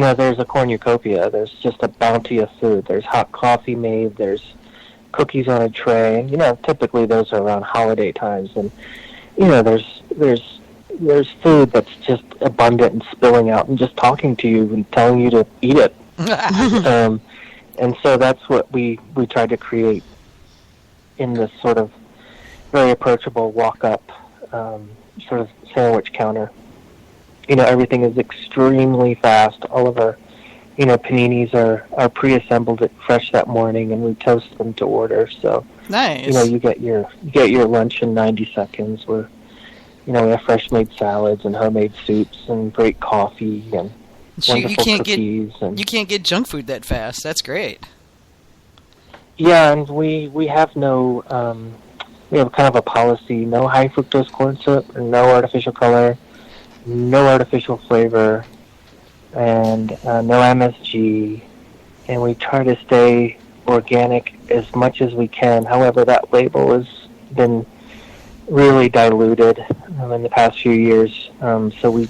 there's a cornucopia. There's just a bounty of food. There's hot coffee made. There's cookies on a tray. And, typically those are around holiday times. And, there's food that's just abundant and spilling out and just talking to you and telling you to eat it. And so that's what we tried to create in this sort of very approachable walk-up sort of sandwich counter. Everything is extremely fast. All of our, paninis are pre-assembled fresh that morning, and we toast them to order. So, nice. You get your lunch in 90 seconds. We have fresh-made salads and homemade soups and great coffee and wonderful cookies. You can't get junk food that fast. That's great. Yeah, and we have no, we have kind of a policy: no high fructose corn syrup, no artificial color, no artificial flavor, and no MSG. And we try to stay organic as much as we can. However, that label has been really diluted in the past few years. So we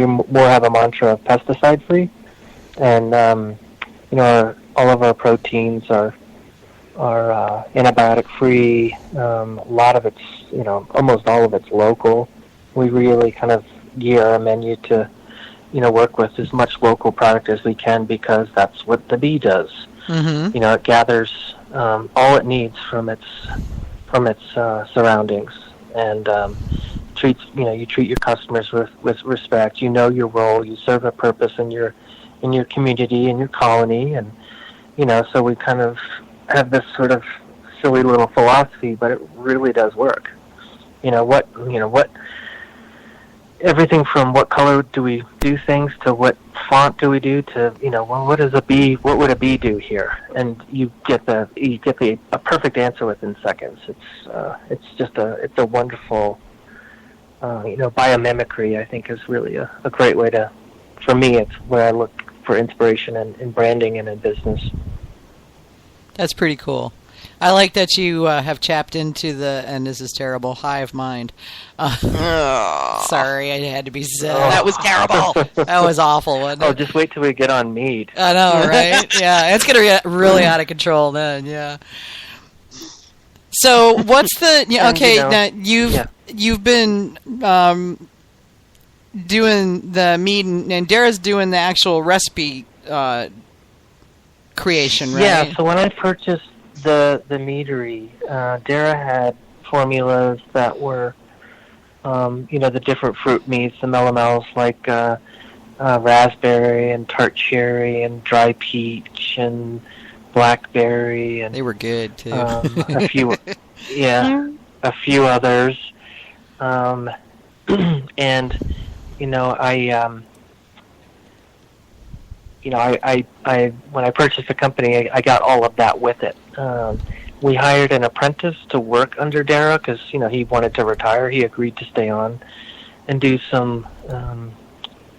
more have a mantra of pesticide-free, and all of our proteins are antibiotic-free. A lot of it's, almost all of it's local. We really kind of gear our menu to, work with as much local product as we can, because that's what the bee does. Mm-hmm. It gathers all it needs from its surroundings, and you treat your customers with respect. You know your role. You serve a purpose in your community, in your colony, and so we kind of have this sort of silly little philosophy, but it really does work. Everything from what color do we do things to what font do we do to, what would a bee do here? And you get a perfect answer within seconds. It's a wonderful, biomimicry, I think, is really a great way for me, it's where I look for inspiration in branding and in business. That's pretty cool. I like that you have tapped into and this is terrible, hive mind. Sorry, I had to be said. That was terrible. That was awful, wasn't it? Oh, just wait till we get on Mead. I know, right? Yeah, it's going to get really out of control then, yeah. So what's the... now you've been doing the Mead, and Dara's doing the actual recipe creation, right? Yeah, so when I purchased the Meadery, Dara had formulas that were, the different fruit meats, the melomels, like raspberry and tart cherry and dry peach and blackberry, and they were good too. A few others, and I when I purchased the company, I got all of that with it. We hired an apprentice to work under Dara because, he wanted to retire. He agreed to stay on and do some,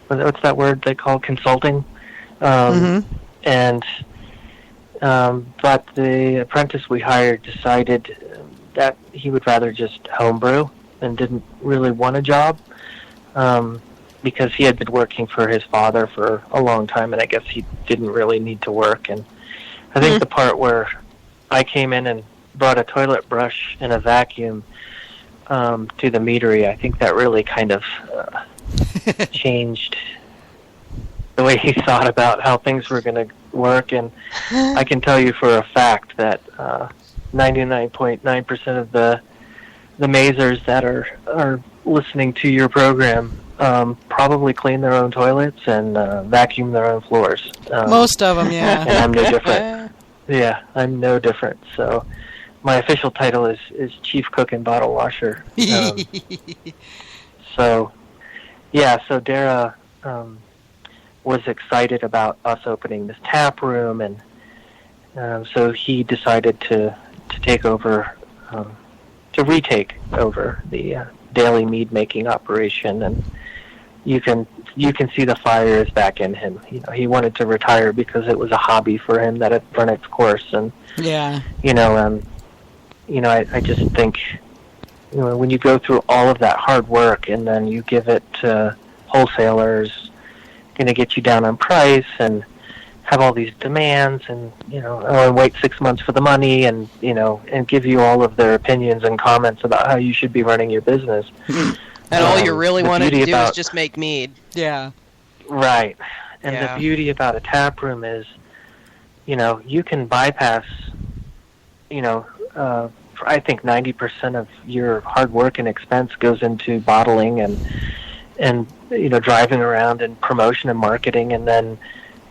what's that word they call consulting? But the apprentice we hired decided that he would rather just homebrew and didn't really want a job. Because he had been working for his father for a long time, and I guess he didn't really need to work. And I think the part where I came in and brought a toilet brush and a vacuum to the Meadery, I think that really kind of changed the way he thought about how things were going to work. And I can tell you for a fact that 99.9% of the Mazers that are listening to your program probably clean their own toilets and vacuum their own floors. Most of them, yeah. And I'm no different. Yeah, I'm no different. So my official title is Chief Cook and Bottle Washer. So Dara was excited about us opening this tap room, and so he decided to take over, to retake over the daily mead making operation. And you can see the fire is back in him. He wanted to retire because it was a hobby for him that had run its course. And I just think, when you go through all of that hard work and then you give it to wholesalers going to get you down on price and have all these demands and, and wait 6 months for the money and, and give you all of their opinions and comments about how you should be running your business. And all you really wanted to do is just make mead. Yeah. Right. And the beauty about a tap room is, you can bypass, I think 90% of your hard work and expense goes into bottling and driving around and promotion and marketing, and then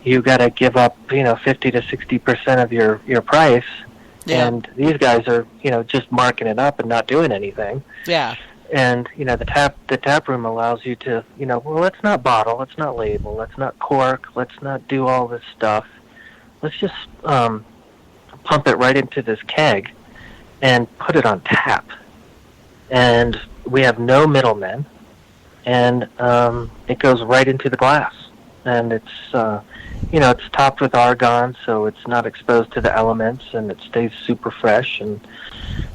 you got to give up 50 to 60% of your price. Yeah. And these guys are just marking it up and not doing anything. Yeah. And the tap room allows you to well, let's not bottle, let's not label, let's not cork, let's not do all this stuff. Let's just pump it right into this keg and put it on tap. And we have no middlemen, and it goes right into the glass. And it's it's topped with argon, so it's not exposed to the elements, and it stays super fresh. And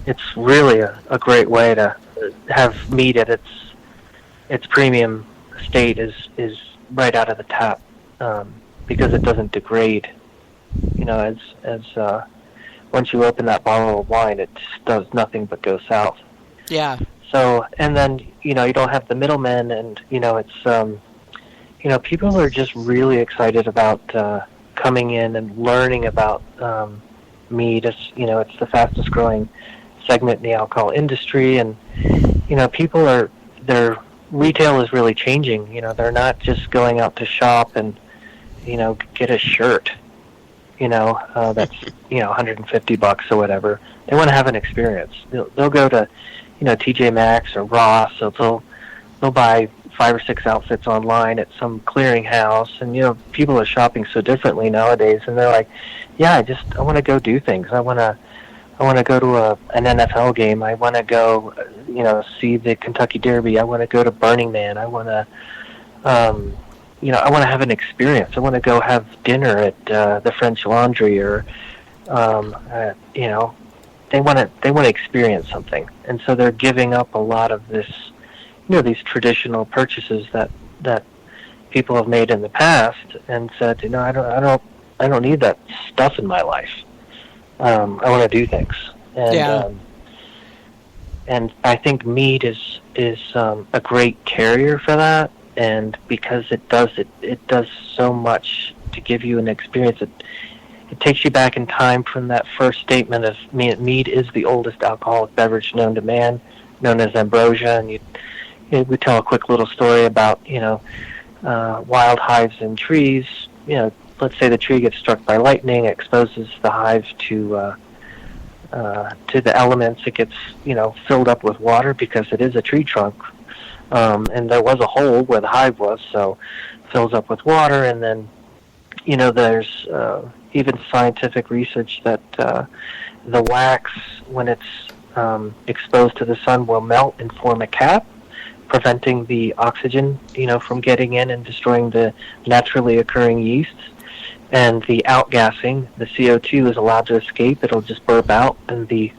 it's really a great way to have mead at its premium state is right out of the tap, because it doesn't degrade. As once you open that bottle of wine, it just does nothing but go south. Yeah. So, and then you don't have the middlemen, and it's people are just really excited about coming in and learning about mead. It's the fastest growing segment in the alcohol industry, and their retail is really changing. They're not just going out to shop and get a shirt that's $150 or whatever. They want to have an experience. They'll go to TJ Maxx or Ross, so they'll buy 5 or 6 outfits online at some clearinghouse, and people are shopping so differently nowadays, and they're like, I want to go do things. I want to go to an NFL game. I want to go, see the Kentucky Derby. I want to go to Burning Man. I want to, I want to have an experience. I want to go have dinner at the French Laundry, or, they want to experience something, and so they're giving up a lot of this, these traditional purchases that people have made in the past, and said, I don't need that stuff in my life. I want to do things, and and I think mead is a great carrier for that, and because it does so much to give you an experience. It takes you back in time from that first statement of mead is the oldest alcoholic beverage known to man, known as ambrosia, and we tell a quick little story about wild hives in trees. Let's say the tree gets struck by lightning, exposes the hive to the elements. It gets filled up with water because it is a tree trunk, and there was a hole where the hive was, so fills up with water. And then there's even scientific research that the wax, when it's exposed to the sun, will melt and form a cap, preventing the oxygen from getting in and destroying the naturally occurring yeasts. And the outgassing, the CO2 is allowed to escape. It'll just burp out, and the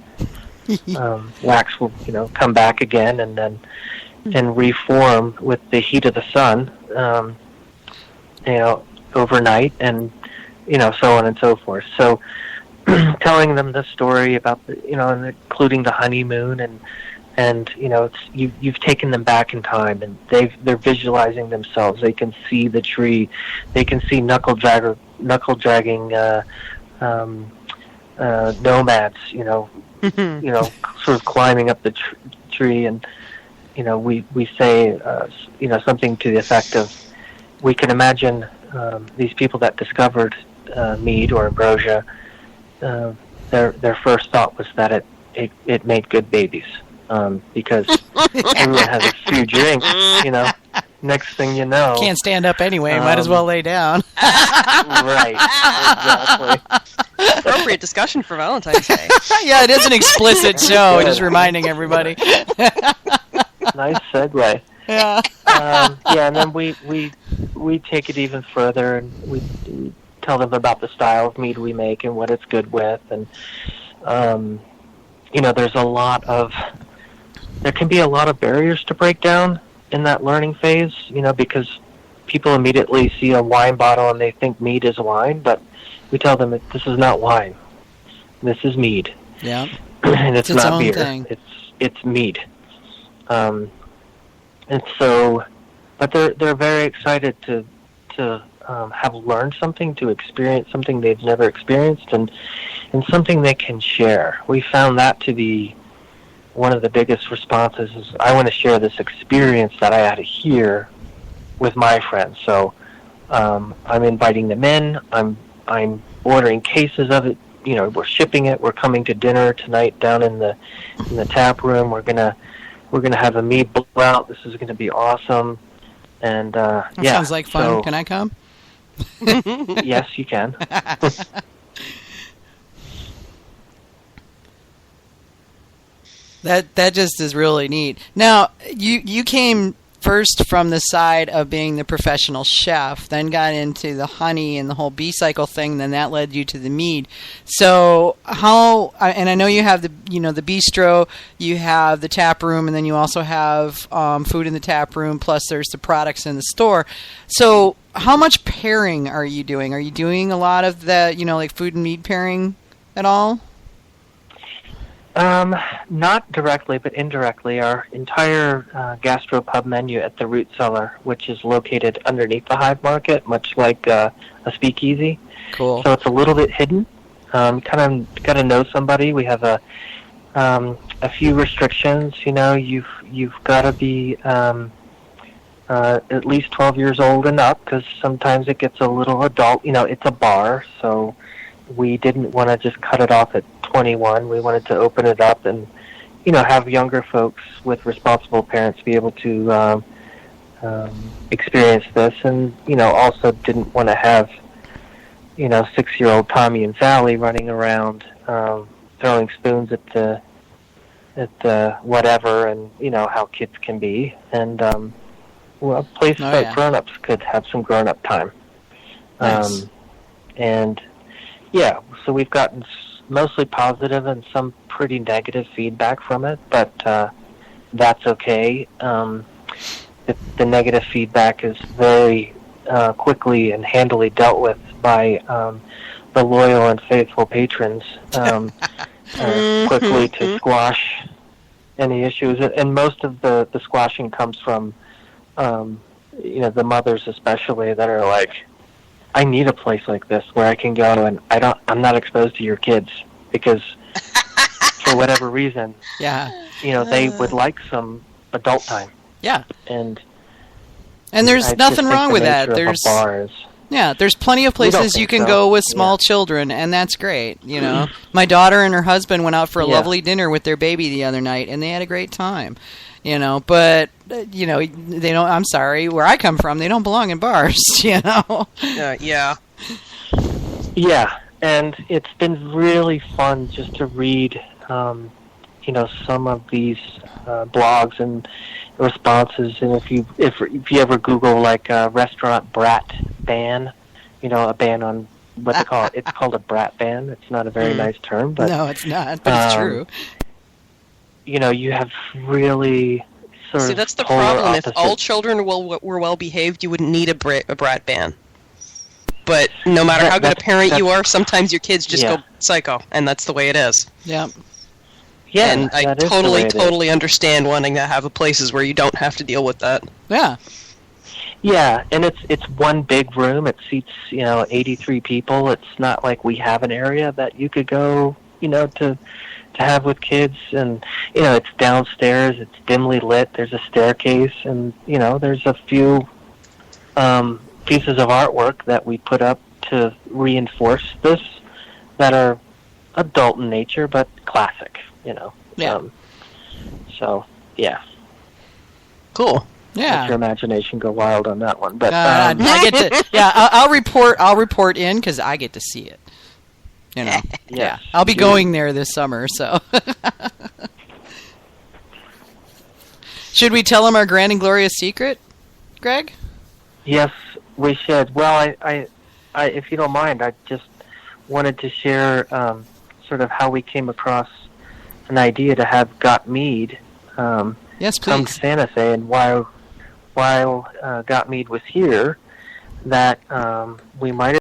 wax will, come back again and then reform with the heat of the sun, overnight, and so on and so forth. So, telling them the story about and including the honeymoon, and you've taken them back in time, and they're visualizing themselves. They can see the tree, they can see knuckle dragging nomads, sort of climbing up the tree, and we say something to the effect of, we can imagine these people that discovered mead or ambrosia. Their first thought was that it made good babies. Because everyone has a few drinks, next thing you know... Can't stand up anyway, might as well lay down. Right, exactly. Appropriate discussion for Valentine's Day. Yeah, it is an explicit show, just reminding everybody. Nice segue. Yeah. And then we take it even further, and we tell them about the style of mead we make and what it's good with, and there can be a lot of barriers to break down in that learning phase, because people immediately see a wine bottle and they think mead is wine, but we tell them this is not wine. This is mead. Yeah. And it's its not own beer. thing. It's mead. And so, but they're very excited to have learned something, to experience something they've never experienced, and something they can share. We found that to be one of the biggest responses. Is I want to share this experience that I had here with my friends. So I'm inviting them in. I'm ordering cases of it. We're shipping it. We're coming to dinner tonight down in the Taproom. We're gonna have a mead blowout. This is gonna be awesome. And that sounds like fun. So, can I come? Yes, you can. That just is really neat. Now, you came first from the side of being the professional chef, then got into the honey and the whole bee cycle thing, then that led you to the mead. So how, and I know you have the bistro, you have the tap room, and then you also have food in the tap room, plus there's the products in the store. So how much pairing are you doing? Are you doing a lot of the, like food and mead pairing at all? Not directly, but indirectly. Our entire Gastropub menu at the Root Cellar, which is located underneath the Hive Market, much like a speakeasy. Cool. So it's a little bit hidden. Kind of got to know somebody. We have a few restrictions. You've got to be at least 12 years old and up, because sometimes it gets a little adult. It's a bar, so we didn't want to just cut it off at 21. We wanted to open it up and, have younger folks with responsible parents be able to experience this, and, also didn't want to have, 6-year-old Tommy and Sally running around throwing spoons at the whatever, and, how kids can be. And a place that grown-ups could have some grown-up time. Nice. And yeah, so we've gotten mostly positive and some pretty negative feedback from it, but that's okay. The negative feedback is very quickly and handily dealt with by the loyal and faithful patrons, quickly to squash any issues. And most of the squashing comes from, the mothers especially, that are like, I need a place like this where I can go and I'm not exposed to your kids, because for whatever reason, they would like some adult time. Yeah. And there's nothing wrong with that. There's plenty of places you can go with small children, and that's great. My daughter and her husband went out for a lovely dinner with their baby the other night, and they had a great time. But they don't. I'm sorry, where I come from, they don't belong in bars. Yeah. Yeah, and it's been really fun just to read, some of these blogs and responses. And if you ever Google like restaurant brat ban, a ban on what they call it. It's called a brat ban. It's not a very nice term, but no, it's not. But it's true. You have really sort of. See, that's the problem. If all children were well behaved, you wouldn't need a brat ban. But no matter how good a parent you are, sometimes your kids just go psycho, and that's the way it is. Yeah. Yeah, and I totally understand wanting to have places where you don't have to deal with that. Yeah. Yeah, and it's one big room. It seats 83 people. It's not like we have an area that you could go to have with kids, and it's downstairs. It's dimly lit. There's a staircase, and there's a few pieces of artwork that we put up to reinforce this that are adult in nature but classic. Yeah. So yeah. Cool. Yeah. Let your imagination go wild on that one. But I get to. Yeah, I'll report in because I get to see it. Yeah. I'll be going there this summer. So. Should we tell them our grand and glorious secret, Greg? Yes, we should. Well, I if you don't mind, I just wanted to share sort of how we came across an idea to have Got Mead yes, please. come to Santa Fe, and why while Got Mead was here that we might